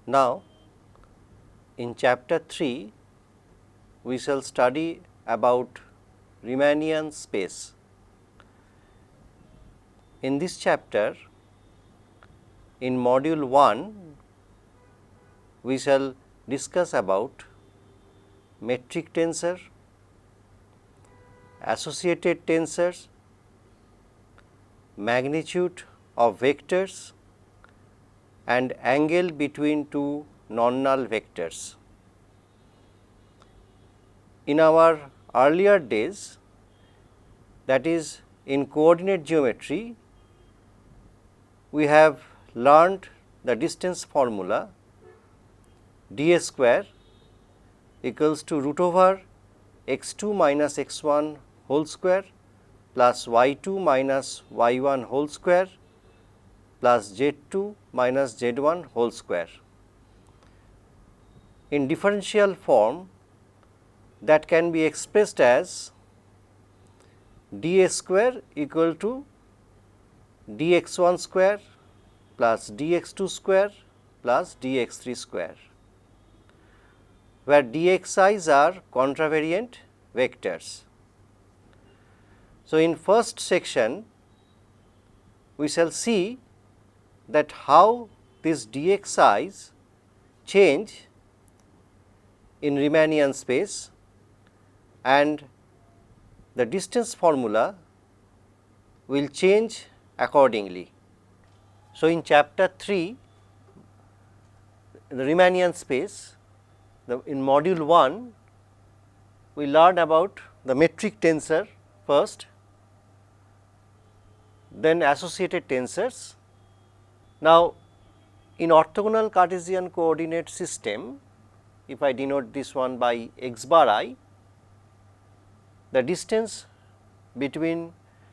Now, in chapter 3, we shall study about Riemannian space. In this chapter, in module 1, we shall discuss about metric tensor, associated tensors, magnitude of vectors and angle between two non-null vectors. In our earlier days, that is in coordinate geometry, we have learned the distance formula d square equals to root over x2 minus x1 whole square plus y2 minus y1 whole square plus z2 minus z1 whole square. In differential form, that can be expressed as d square equal to dx1 square plus dx2 square plus dx3 square, where dxi's are contravariant vectors. So, in first section, we shall see that how these dxi's change in Riemannian space and the distance formula will change accordingly. So, in chapter 3, the Riemannian space, in module 1, we learned about the metric tensor first, then associated tensors. Now, in orthogonal Cartesian coordinate system, if I denote this one by x bar I, the distance between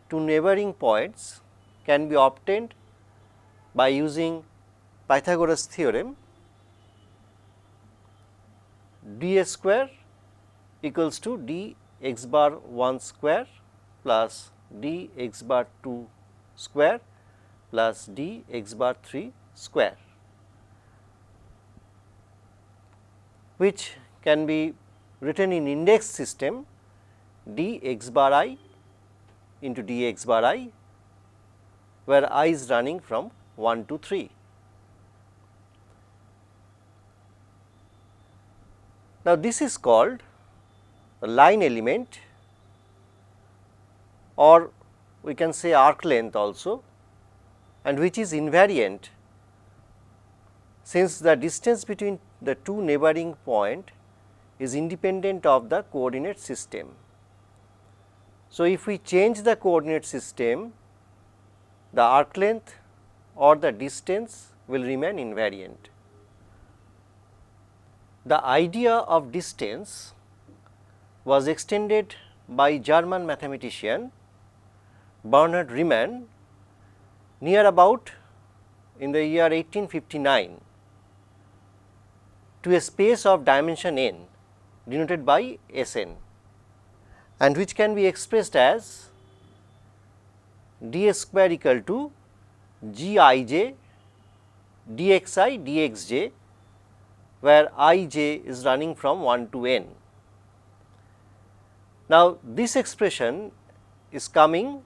two neighboring points can be obtained by using Pythagoras theorem. D square equals to d x bar 1 square plus d x bar 2 square plus d x bar 3 square, which can be written in index system d x bar I into d x bar I, where I is running from 1 to 3. Now, this is called a line element, or we can say arc length also, and which is invariant, since the distance between the two neighboring point is independent of the coordinate system. So, if we change the coordinate system, the arc length or the distance will remain invariant. The idea of distance was extended by German mathematician Bernhard Riemann near about in the year 1859 to a space of dimension n denoted by Sn, and which can be expressed as d square equal to gij dxi dxj, where ij is running from 1 to n. Now, this expression is coming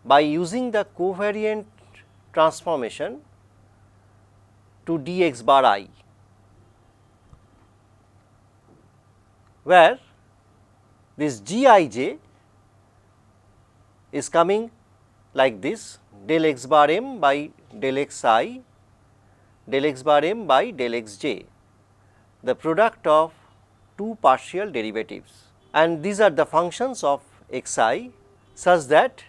by using the covariant transformation to dx bar I, where this gij is coming like this, del x bar m by del xi del x bar m by del xj, the product of two partial derivatives, and these are the functions of xi such that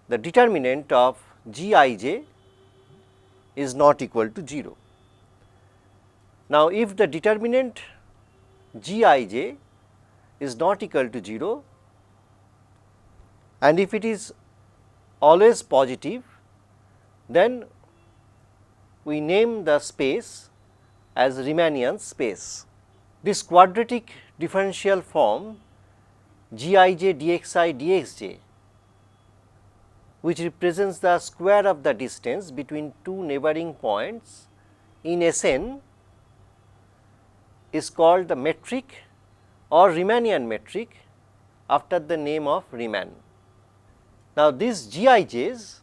the determinant of gij is not equal to 0. Now, if the determinant gij is not equal to 0 and if it is always positive, then we name the space as Riemannian space. This quadratic differential form gij dxi dxj, which represents the square of the distance between two neighboring points, in Sn is called the metric or Riemannian metric after the name of Riemann. Now, these Gij's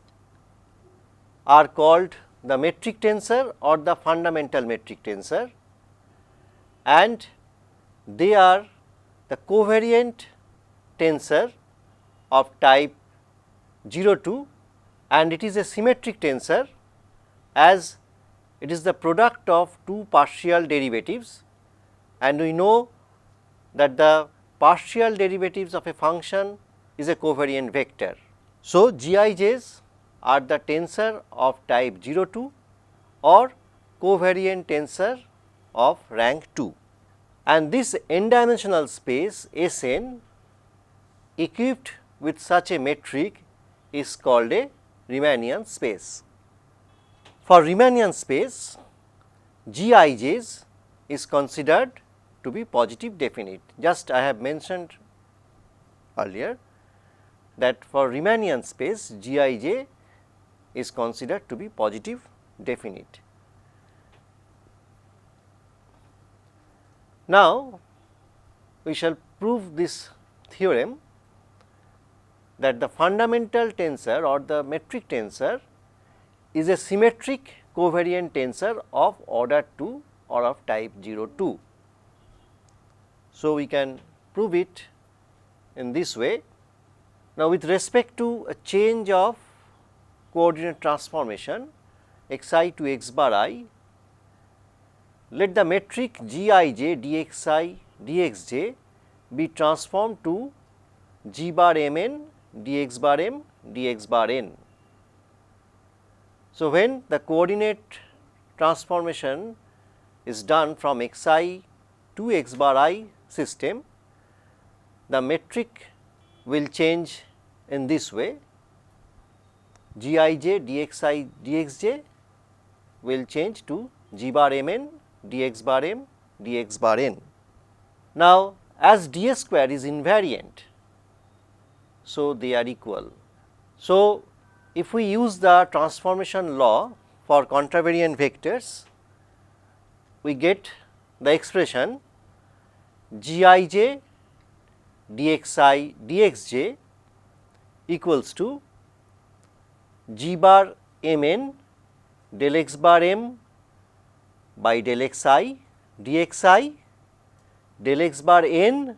are called the metric tensor or the fundamental metric tensor, and they are the covariant tensor of type 02, and it is a symmetric tensor as it is the product of two partial derivatives, and we know that the partial derivatives of a function is a covariant vector. So, Gij's are the tensor of type 02 or covariant tensor of rank 2, and this n dimensional space Sn equipped with such a metric is called a Riemannian space. For Riemannian space, Gij's is considered to be positive definite. Just I have mentioned earlier that for Riemannian space Gij is considered to be positive definite. Now, we shall prove this theorem that the fundamental tensor or the metric tensor is a symmetric covariant tensor of order 2 or of type 02. So, we can prove it in this way. Now, with respect to a change of coordinate transformation xi to x bar I, let the metric Gij dxi dxj be transformed to g bar mn dx bar m dx bar n. So, when the coordinate transformation is done from xi to x bar I system, the metric will change in this way: Gij dxi dxj will change to g bar mn dx bar m dx bar n. Now, as d square is invariant, so they are equal. So, if we use the transformation law for contravariant vectors, we get the expression Gij dxi dxj equals to g bar mn del x bar m by del xi dxi del x bar n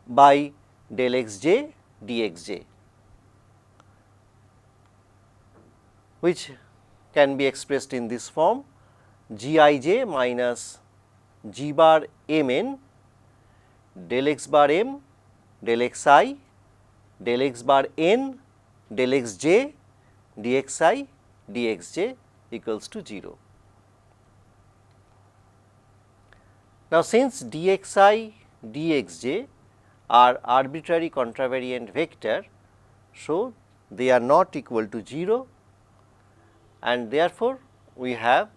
by del xj dxj, which can be expressed in this form: Gij minus g bar mn del x bar m del xi del x bar n del xj dxi dxj equals to 0. Now, since dxi dxj are arbitrary contravariant vector, so they are not equal to 0, and therefore, we have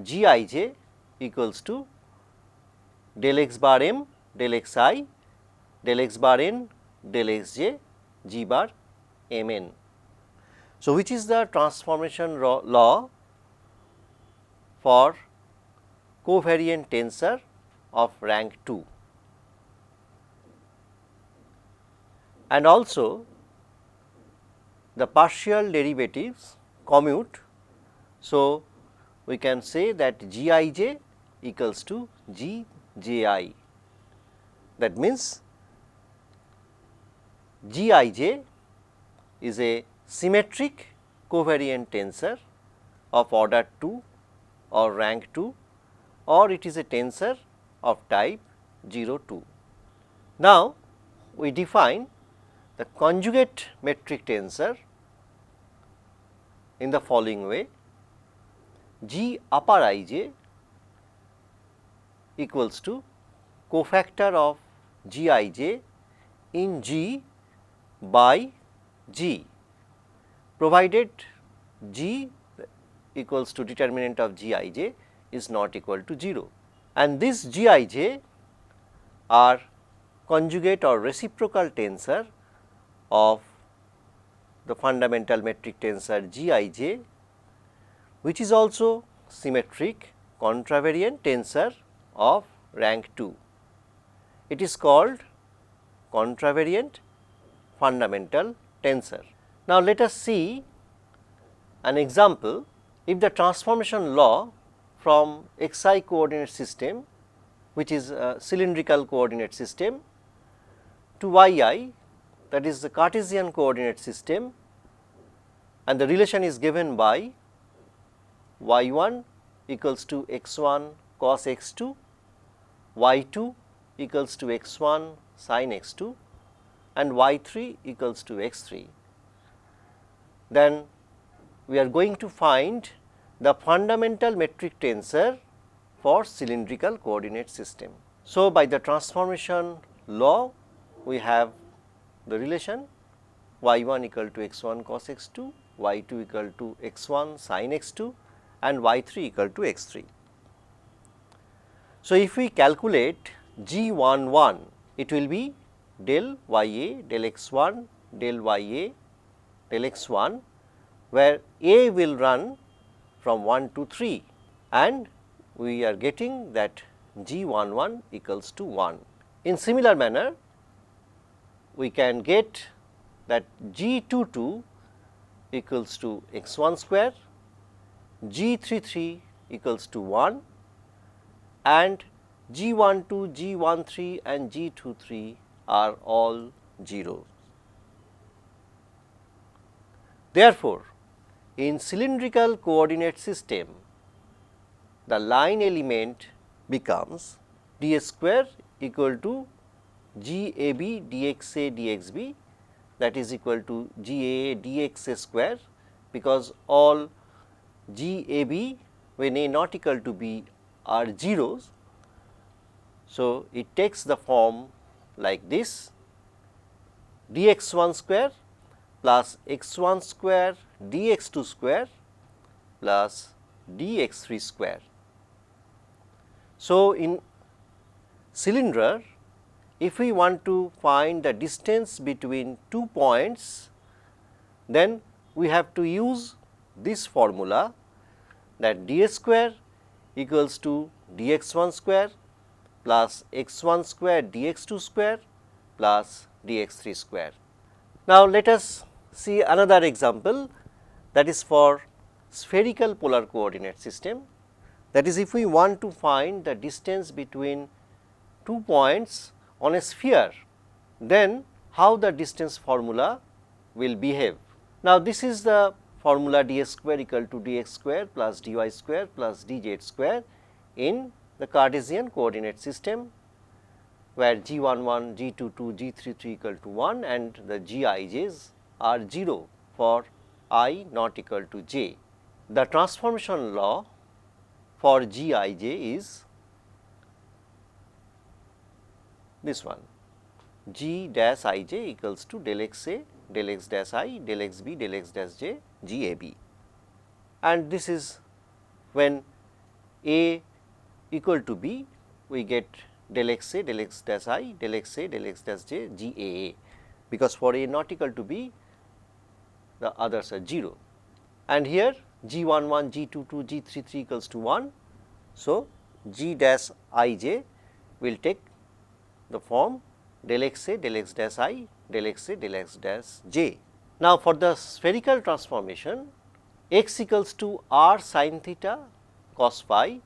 Gij equals to del x bar m del xi del x bar n del xj g bar mn. So, which is the transformation law for covariant tensor of rank 2, and also the partial derivatives commute. So, we can say that Gij equals to Gji. That means, Gij is a symmetric covariant tensor of order 2 or rank 2, or it is a tensor of type 02. Now, we define the conjugate metric tensor in the following way: G upper ij equals to cofactor of Gij in G by G, provided G equals to determinant of Gij is not equal to 0, and this Gij are conjugate or reciprocal tensor of the fundamental metric tensor Gij, which is also symmetric contravariant tensor of rank 2. It is called contravariant fundamental tensor. Now, let us see an example. If the transformation law from xi coordinate system, which is a cylindrical coordinate system, to yi, that is the Cartesian coordinate system, and the relation is given by y1 equals to x1 cos x2, y2 equals to x1 sin x2, and y3 equals to x3. Then we are going to find the fundamental metric tensor for cylindrical coordinate system. So, by the transformation law, we have the relation y1 equal to x1 cos x2, y2 equal to x1 sin x2, and y3 equal to x3. So, if we calculate G11, it will be del ya del x1 del ya del x1, where a will run from 1 to 3, and we are getting that G11 equals to 1. In similar manner, we can get that G22 equals to x1 square, G33 equals to 1, and G12, G13 and G23 are all 0. Therefore, in cylindrical coordinate system, the line element becomes d square equal to gab dxa dxb, that is equal to gaa dxa square, because all gab when a not equal to b are zeros. So, it takes the form like this: dx1 square plus x1 square dx2 square plus dx3 square. So, in cylinder, if we want to find the distance between 2 points, then we have to use this formula, that d square equals to dx1 square plus x1 square dx2 square plus dx3 square. Now, let us see another example, that is for spherical polar coordinate system. That is, if we want to find the distance between 2 points on a sphere, then how the distance formula will behave. Now, this is the formula dx square equal to dx square plus dy square plus dz square in the Cartesian coordinate system, where G11, G22, G33 equal to 1 and the Gij's are 0 for I not equal to j. The transformation law for Gij is this one: G dash Ij equals to del xa del x dash I del xb del x dash j Gab, and this is when a equal to b, we get del xa del x dash I del xa del x dash j Gaa, because for a not equal to b the others are 0, and here G11, G22, G33 equals to 1. So, G dash Ij will take the form del xa del x dash I del xa del x dash j. Now, for the spherical transformation, x equals to r sin theta cos phi,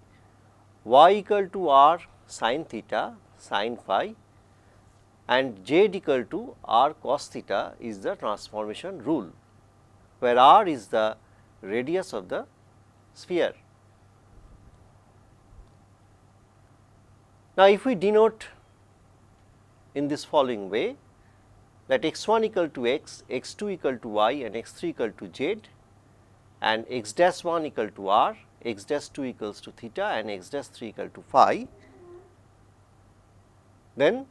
y equal to r sin theta sin phi, and z equal to r cos theta is the transformation rule, where r is the radius of the sphere. Now, if we denote in this following way, that x1 equal to x, x2 equal to y and x3 equal to z, and x dash 1 equal to r, x dash 2 equals to theta and x dash 3 equal to phi, then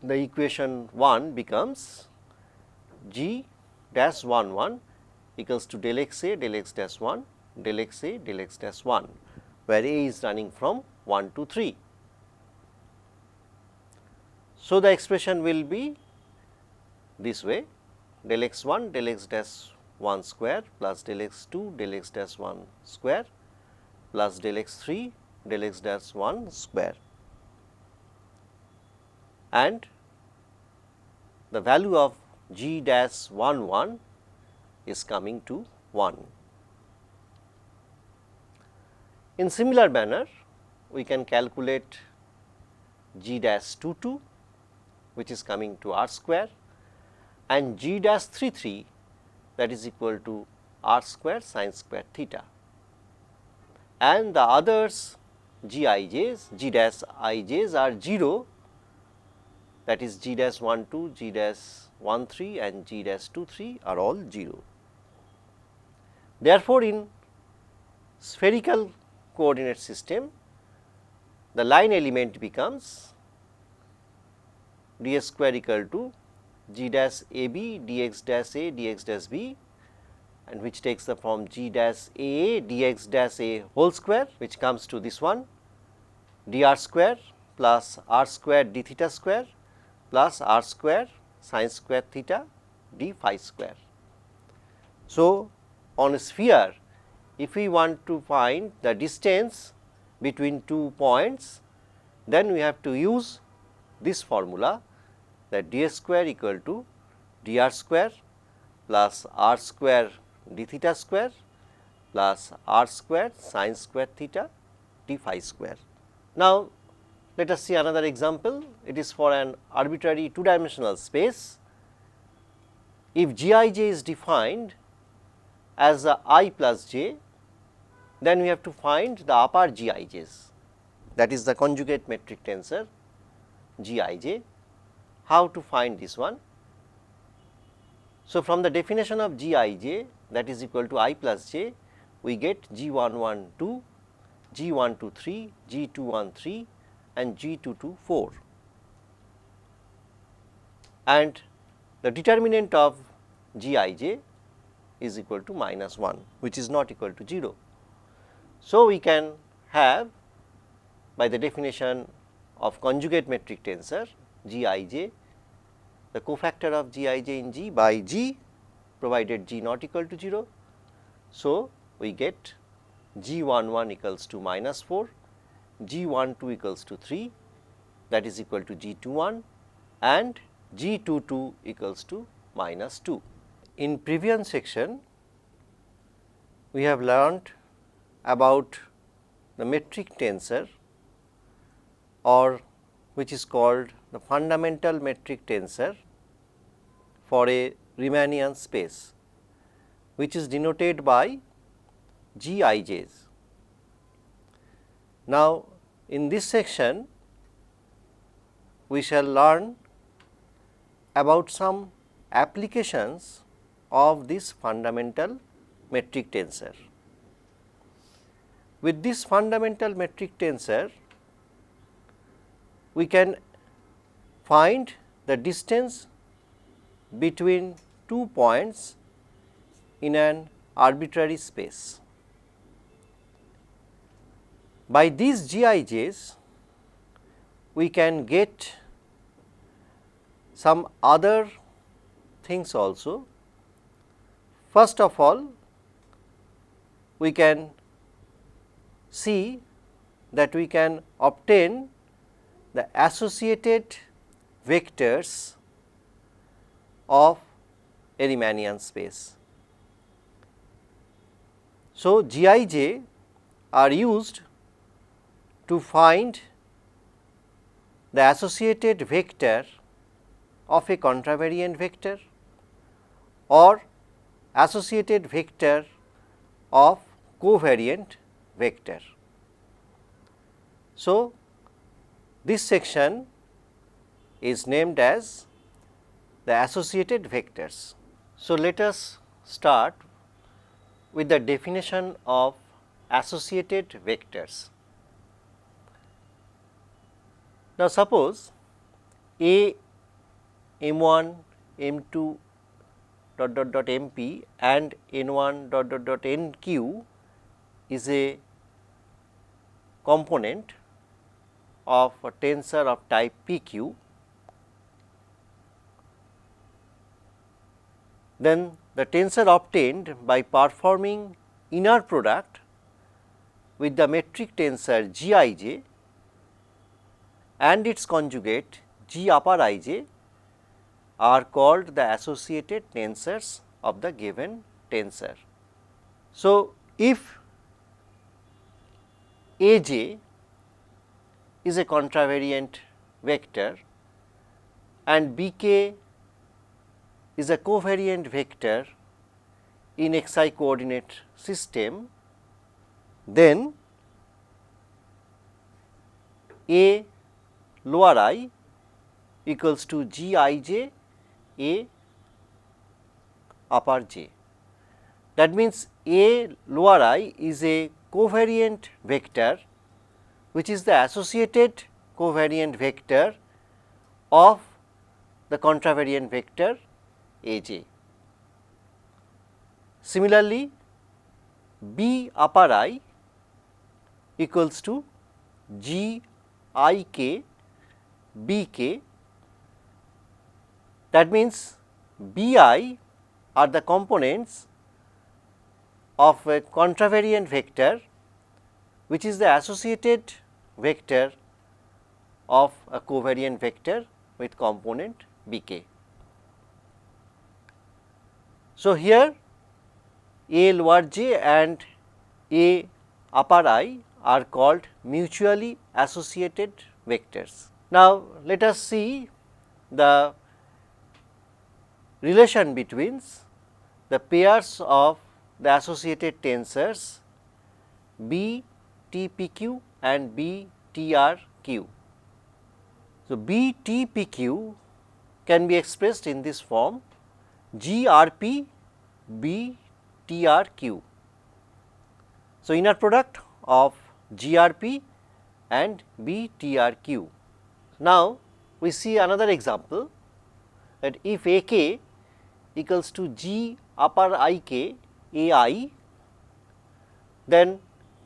the equation 1 becomes G dash 1 1 equals to del xa del x dash 1 del xa del x dash 1, where a is running from 1 to 3. So, the expression will be this way: del x1 del x dash 1 square plus del x 2 del x dash 1 square plus del x 3 del x dash 1 square, and the value of g dash 1 1 is coming to 1. In similar manner, we can calculate g dash 2 2, which is coming to r square, and g dash 3 3, that is equal to r square sin square theta, and the others g dash ij's are 0, that is g dash 1 2, g dash 1 3 and g dash 2 3 are all 0. Therefore, in spherical coordinate system, the line element becomes d square equal to g dash a b dx dash a dx dash b, and which takes the form g dash a dx dash a whole square, which comes to this one dr square plus r square d theta square plus r square sin square theta d phi square. So, on a sphere, if we want to find the distance between 2 points, then we have to use this formula, that d square equal to dr square plus r square d theta square plus r square sin square theta d phi square. Now, let us see another example. It is for an arbitrary 2-dimensional space. If Gij is defined as I plus j, then we have to find the upper Gij's, that is the conjugate metric tensor Gij. How to find this one? So, from the definition of Gij, that is equal to I plus j, we get G112, G123, G213 and G224, and the determinant of Gij is equal to -1, which is not equal to 0. So, we can have, by the definition of conjugate metric tensor Gij, the cofactor of Gij in G by G, provided G not equal to 0. So, we get G11 equals to -4, G12 equals to 3, that is equal to G21, and G22 equals to -2. In previous section, we have learnt about the metric tensor, or which is called the fundamental metric tensor for a Riemannian space, which is denoted by Gij's. Now, in this section, we shall learn about some applications of this fundamental metric tensor. With this fundamental metric tensor, we can find the distance between 2 points in an arbitrary space. By these Gij's, we can get some other things also. First of all, we can see that we can obtain the associated vectors of a Riemannian space. So, Gij are used to find the associated vector of a contravariant vector or associated vector of covariant vector. So, this section is named as the associated vectors. So, let us start with the definition of associated vectors. Now, suppose A m1 m2 mp and n1 nq is a component of a tensor of type PQ, then the tensor obtained by performing inner product with the metric tensor Gij and its conjugate G upper Ij are called the associated tensors of the given tensor. So, if Aj is a contravariant vector and Bk is a covariant vector in xi coordinate system, then A lower I equals to Gij A upper j. That means, A lower I is a covariant vector which is the associated covariant vector of the contravariant vector Aj. Similarly, B upper I equals to G I k B k. That means, B I are the components of a contravariant vector which is the associated vector of a covariant vector with component B k. So, here A lower j and A upper I are called mutually associated vectors. Now, let us see the relation between the pairs of the associated tensors B T P q and B T R q. So, B T P q can be expressed in this form G R P B T R q. So, inner product of G R P and B T R q. Now, we see another example, that if A k equals to G upper I k A I, then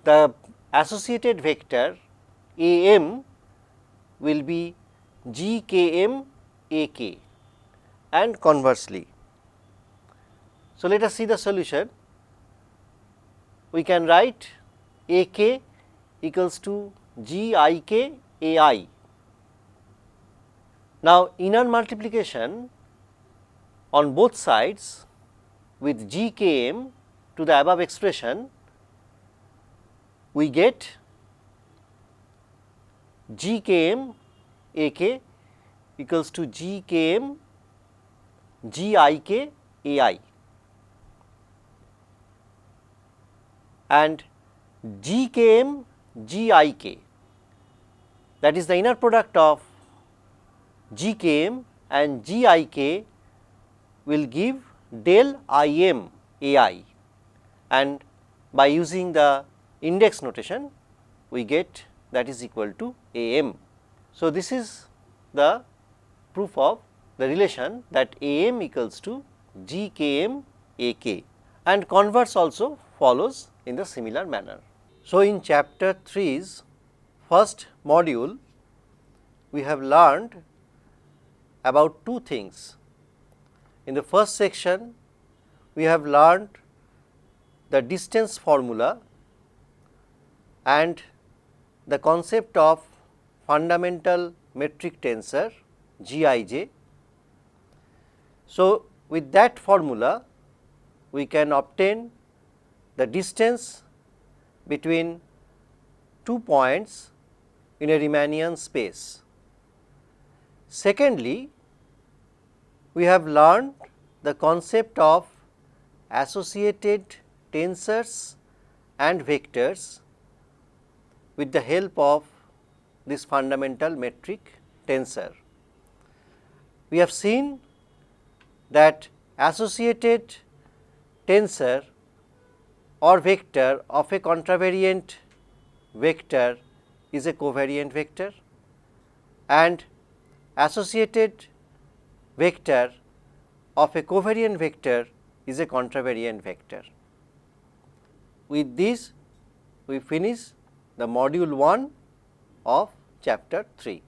the associated vector A m will be G k m A k, and conversely. So, let us see the solution. We can write A k equals to G I k A I. Now, inner multiplication on both sides with G k m to the above expression, we get G k m A k equals to G k m G I k A I, and G k m G I k, that is the inner product of G k m and G I k will give del I m A I, and by using the index notation we get that is equal to A m. So, this is the proof of the relation that A m equals to G k m A k, and converse also follows in the similar manner. So, in chapter 3's first module, we have learned about two things. In the first section, we have learned the distance formula and the concept of fundamental metric tensor Gij. So, with that formula, we can obtain the distance between 2 points in a Riemannian space. Secondly, we have learned the concept of associated tensors and vectors with the help of this fundamental metric tensor. We have seen that associated tensor or vector of a contravariant vector is a covariant vector, and associated vector of a covariant vector is a contravariant vector. With this, we finish the module 1 of chapter 3.